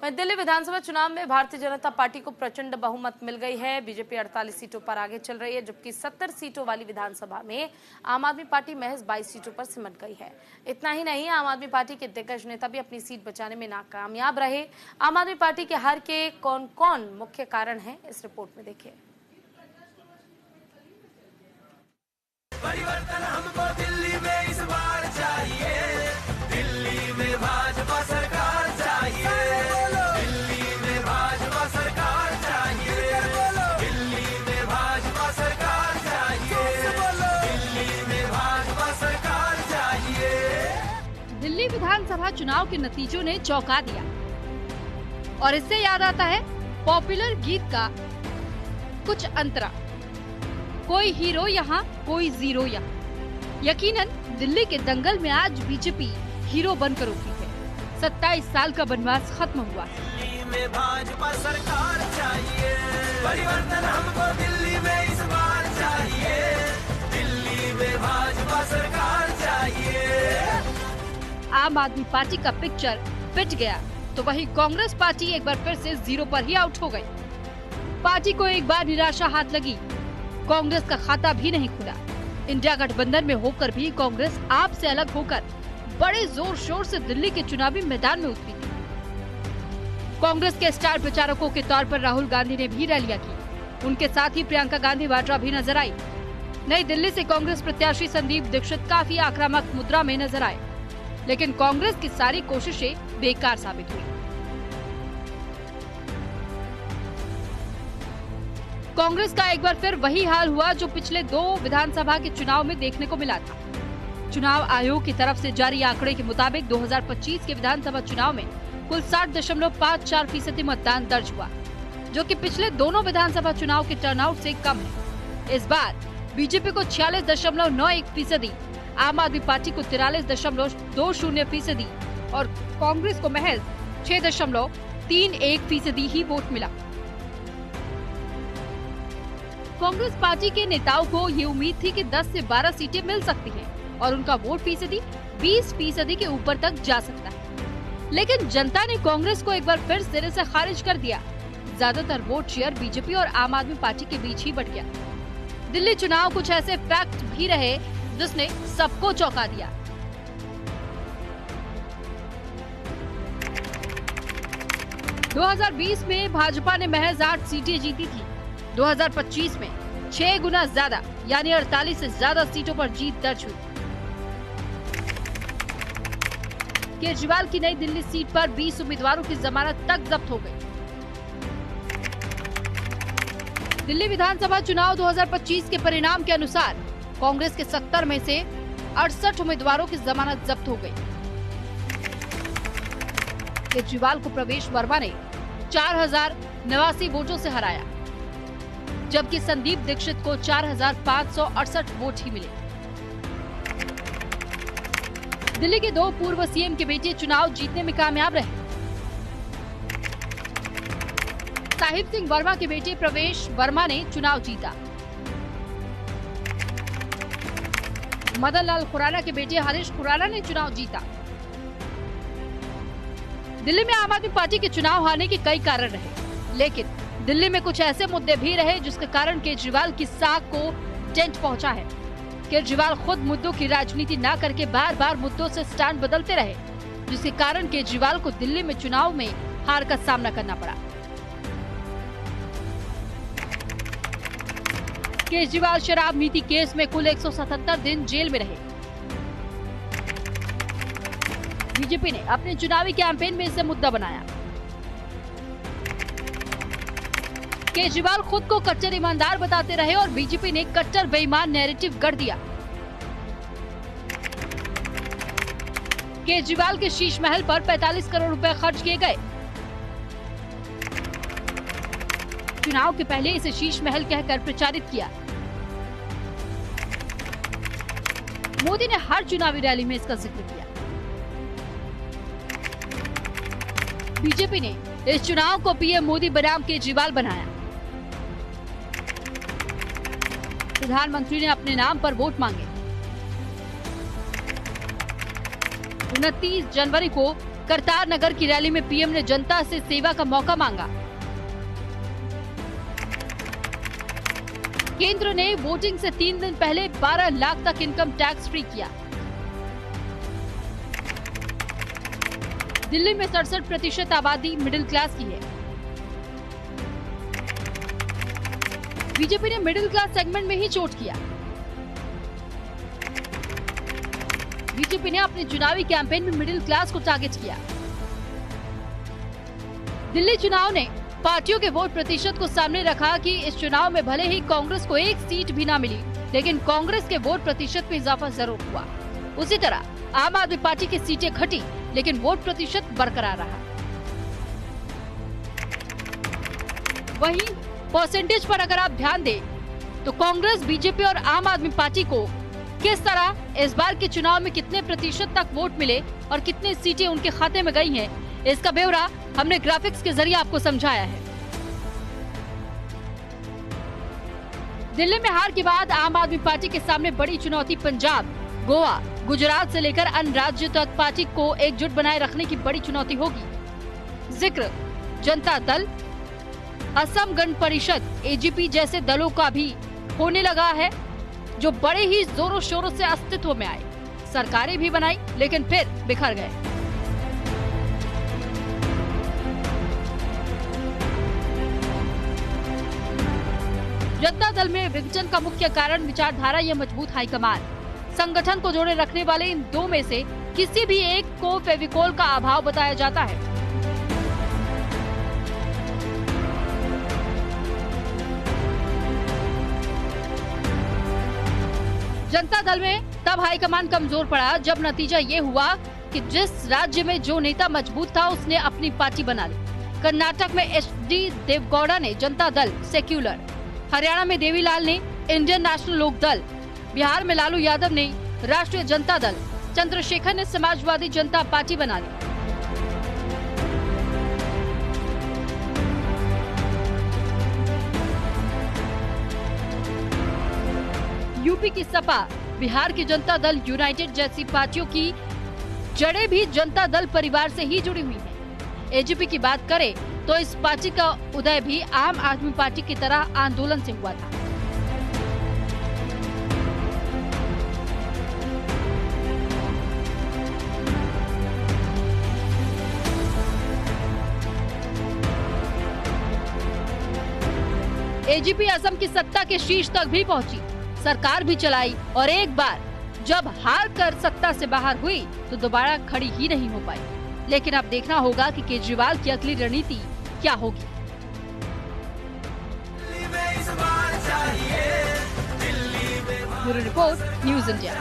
वहीं दिल्ली विधानसभा चुनाव में भारतीय जनता पार्टी को प्रचंड बहुमत मिल गई है। बीजेपी 48 सीटों पर आगे चल रही है, जबकि 70 सीटों वाली विधानसभा में आम आदमी पार्टी महज 22 सीटों पर सिमट गई है। इतना ही नहीं, आम आदमी पार्टी के दिग्गज नेता भी अपनी सीट बचाने में नाकामयाब रहे। आम आदमी पार्टी के हार के कौन कौन मुख्य कारण है, इस रिपोर्ट में देखिए। परिवर्तन हमको दिल्ली में इस बार चाहिए, दिल्ली में भाजपा सरकार चाहिए, दिल्ली में भाजपा सरकार चाहिए, दिल्ली में भाजपा सरकार चाहिए, दिल्ली में भाजपा सरकार चाहिए। दिल्ली विधानसभा चुनाव के नतीजों ने चौंका दिया और इससे याद आता है पॉपुलर गीत का कुछ अंतरा, कोई हीरो यहाँ कोई जीरो यहाँ। यकीनन दिल्ली के दंगल में आज बीजेपी हीरो बनकर उठी है। 27 साल का वनवास खत्म हुआ। दिल्ली में भाजपा सरकार चाहिए, परिवर्तन हमको दिल्ली में इस बार चाहिए, दिल्ली में भाजपा सरकार चाहिए। आम आदमी पार्टी का पिक्चर पिट गया तो वही कांग्रेस पार्टी एक बार फिर से जीरो पर ही आउट हो गई। पार्टी को एक बार निराशा हाथ लगी, कांग्रेस का खाता भी नहीं खुला। इंडिया गठबंधन में होकर भी कांग्रेस आप से अलग होकर बड़े जोर शोर से दिल्ली के चुनावी मैदान में उतरी थी। कांग्रेस के स्टार प्रचारकों के तौर पर राहुल गांधी ने भी रैलियां की। उनके साथ ही प्रियंका गांधी वाड्रा भी नजर आई। नई दिल्ली से कांग्रेस प्रत्याशी संदीप दीक्षित काफी आक्रामक मुद्रा में नजर आए, लेकिन कांग्रेस की सारी कोशिशें बेकार साबित हुई। कांग्रेस का एक बार फिर वही हाल हुआ जो पिछले 2 विधानसभा के चुनाव में देखने को मिला था। चुनाव आयोग की तरफ से जारी आंकड़े के मुताबिक 2025 के विधानसभा चुनाव में कुल 60.54% मतदान दर्ज हुआ, जो कि पिछले दोनों विधानसभा चुनाव के टर्नआउट से कम है। इस बार बीजेपी को 46.91%, आम आदमी पार्टी को 43.20% और कांग्रेस को महज 6.31% ही वोट मिला। कांग्रेस पार्टी के नेताओं को ये उम्मीद थी कि 10 से 12 सीटें मिल सकती हैं और उनका वोट फीसदी 20% के ऊपर तक जा सकता है, लेकिन जनता ने कांग्रेस को एक बार फिर सिरे से खारिज कर दिया। ज्यादातर वोट शेयर बीजेपी और आम आदमी पार्टी के बीच ही बट गया। दिल्ली चुनाव कुछ ऐसे फैक्ट भी रहे जिसने सबको चौंका दिया। – 2020 में भाजपा ने महज 8 सीटें जीती थी। 2025 में 6 गुना ज्यादा यानी 48 से ज्यादा सीटों पर जीत दर्ज हुई। केजरीवाल की नई दिल्ली सीट पर 20 उम्मीदवारों की जमानत तक जब्त हो गई। दिल्ली विधानसभा चुनाव 2025 के परिणाम के अनुसार कांग्रेस के 70 में से 68 उम्मीदवारों की जमानत जब्त हो गई। केजरीवाल को प्रवेश वर्मा ने 4089 वोटों से हराया, जबकि संदीप दीक्षित को 4568 वोट ही मिले। दिल्ली के 2 पूर्व सीएम के बेटे चुनाव जीतने में कामयाब रहे। साहिब सिंह वर्मा के बेटे प्रवेश वर्मा ने चुनाव जीता। मदन लाल खुराना के बेटे हरीश खुराना ने चुनाव जीता। दिल्ली में आम आदमी पार्टी के चुनाव हारने के कई कारण रहे, लेकिन दिल्ली में कुछ ऐसे मुद्दे भी रहे जिसके कारण केजरीवाल की साख को डेंट पहुंचा है। केजरीवाल खुद मुद्दों की राजनीति न करके बार बार मुद्दों से स्टैंड बदलते रहे, जिसके कारण केजरीवाल को दिल्ली में चुनाव में हार का सामना करना पड़ा। केजरीवाल शराब नीति केस में कुल 177 दिन जेल में रहे। बीजेपी ने अपने चुनावी कैंपेन में इसे मुद्दा बनाया। केजरीवाल खुद को कट्टर ईमानदार बताते रहे और बीजेपी ने कट्टर बेईमान नैरेटिव गढ़ दिया। केजरीवाल के शीश महल पर 45 करोड़ रुपए खर्च किए गए। चुनाव के पहले इसे शीश महल कहकर प्रचारित किया। मोदी ने हर चुनावी रैली में इसका जिक्र किया। बीजेपी ने इस चुनाव को पीएम मोदी बनाम केजरीवाल बनाया। प्रधानमंत्री ने अपने नाम पर वोट मांगे। 29 जनवरी को करतार नगर की रैली में पीएम ने जनता से सेवा का मौका मांगा। केंद्र ने वोटिंग से 3 दिन पहले 12 लाख तक इनकम टैक्स फ्री किया। दिल्ली में 67% आबादी मिडिल क्लास की है। बीजेपी ने मिडिल क्लास सेगमेंट में ही चोट किया। बीजेपी ने अपने चुनावी कैंपेन में मिडिल क्लास को टारगेट किया। दिल्ली चुनाव ने पार्टियों के वोट प्रतिशत को सामने रखा कि इस चुनाव में भले ही कांग्रेस को एक सीट भी ना मिली, लेकिन कांग्रेस के वोट प्रतिशत में इजाफा जरूर हुआ। उसी तरह आम आदमी पार्टी की सीटें घटी, लेकिन वोट प्रतिशत बरकरार रहा। वहीं परसेंटेज पर अगर आप ध्यान दें तो कांग्रेस, बीजेपी और आम आदमी पार्टी को किस तरह इस बार के चुनाव में कितने प्रतिशत तक वोट मिले और कितनी सीटें उनके खाते में गई हैं, इसका ब्यौरा हमने ग्राफिक्स के जरिए आपको समझाया है। दिल्ली में हार के बाद आम आदमी पार्टी के सामने बड़ी चुनौती पंजाब, गोवा, गुजरात से लेकर अन्य राज्यों तक पार्टी को एकजुट बनाए रखने की बड़ी चुनौती होगी। जिक्र जनता दल, असम गण परिषद, एजीपी जैसे दलों का भी होने लगा है, जो बड़े ही जोरों शोरों से अस्तित्व में आए। सरकारें भी बनाई, लेकिन फिर बिखर गए। जनता दल में विभाजन का मुख्य कारण विचारधारा या मजबूत हाईकमान। संगठन को जोड़े रखने वाले इन दो में से किसी भी एक को फेविकोल का अभाव बताया जाता है। जनता दल में तब हाईकमान कमजोर पड़ा जब नतीजा ये हुआ कि जिस राज्य में जो नेता मजबूत था उसने अपनी पार्टी बना ली। कर्नाटक में एच.डी. देवेगौड़ा ने जनता दल सेक्युलर, हरियाणा में देवीलाल ने इंडियन नेशनल लोक दल, बिहार में लालू यादव ने राष्ट्रीय जनता दल, चंद्रशेखर ने समाजवादी जनता पार्टी बना ली। यूपी की सपा, बिहार की जनता दल यूनाइटेड जैसी पार्टियों की जड़ें भी जनता दल परिवार से ही जुड़ी हुई हैं। एजीपी की बात करें तो इस पार्टी का उदय भी आम आदमी पार्टी की तरह आंदोलन से हुआ था। एजीपी असम की सत्ता के शीर्ष तक भी पहुंची, सरकार भी चलाई और एक बार जब हार कर सत्ता से बाहर हुई तो दोबारा खड़ी ही नहीं हो पाई। लेकिन अब देखना होगा कि केजरीवाल की अगली रणनीति क्या होगी। Bureau report, news India.